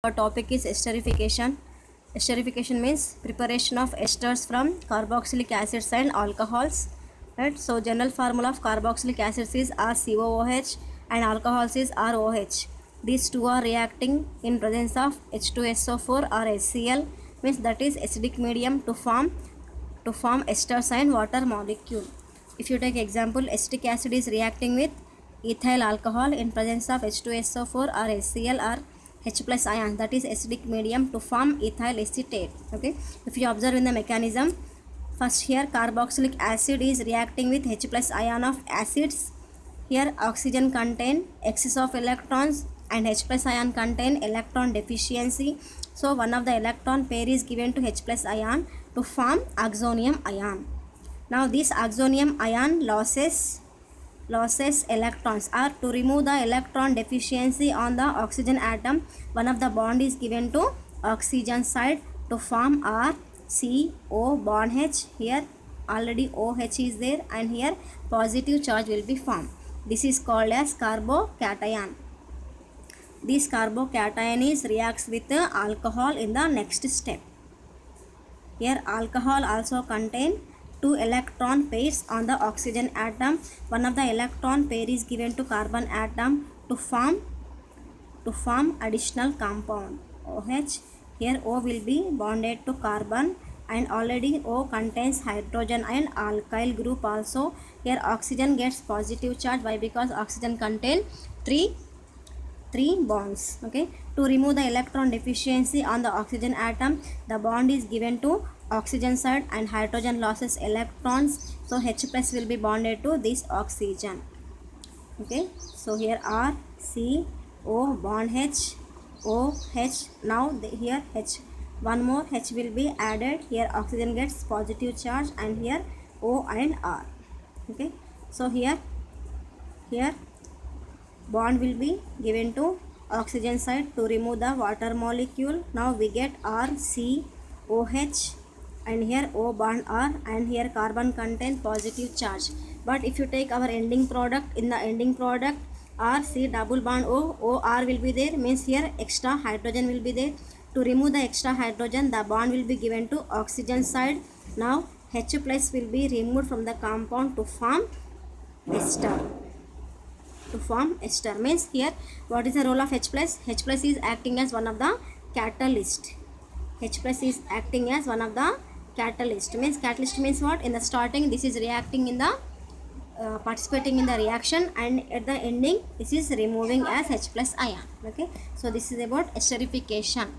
Our topic is esterification. Esterification means preparation of esters from carboxylic acids and alcohols. Right? So general formula of carboxylic acids is RCOOH and alcohols is ROH. These two are reacting in presence of H2SO4 or HCl, means that is acidic medium to form esters and water molecule. If you take example, acetic acid is reacting with ethyl alcohol in presence of H2SO4 or HCl or H plus ion, that is acidic medium to form ethyl acetate. Okay, if you observe in the mechanism, first here carboxylic acid is reacting with H plus ion of acids. Here oxygen contain excess of electrons and H plus ion contain electron deficiency. So one of the electron pair is given to H plus ion to form oxonium ion. Now this oxonium ion loses electrons, or to remove the electron deficiency on the oxygen atom, one of the bond is given to oxygen side to form RCO bond H. Here already OH is there and here positive charge will be formed. This is called as carbocation. This carbocation is reacts with the alcohol in the next step. Here alcohol also contain two electron pairs on the oxygen atom. One of the electron pair is given to carbon atom to form additional compound OH. Here O will be bonded to carbon and already O contains hydrogen and alkyl group also. Here oxygen gets positive charge. Why? Because oxygen contain three bonds. Okay, to remove the electron deficiency on the oxygen atom, the bond is given to oxygen side and hydrogen loses electrons, so H plus will be bonded to this oxygen. Okay, so here R C O bond H O H. Now here H, one more H will be added. Here oxygen gets positive charge and here O and R. Okay, so here bond will be given to oxygen side to remove the water molecule. Now we get RCOH and here O bond R and here carbon contain positive charge. But if you take our ending product, in the ending product RC double bond O R will be there, means here extra hydrogen will be there. To remove the extra hydrogen, the bond will be given to oxygen side. Now H plus will be removed from the compound to form ester. Means here what is the role of H plus? H plus is acting as one of the catalyst. H plus is acting as one of the catalyst. Means catalyst means what? In the starting this is reacting in the participating in the reaction, and at the ending this is removing as H plus ion. Okay, so this is about esterification.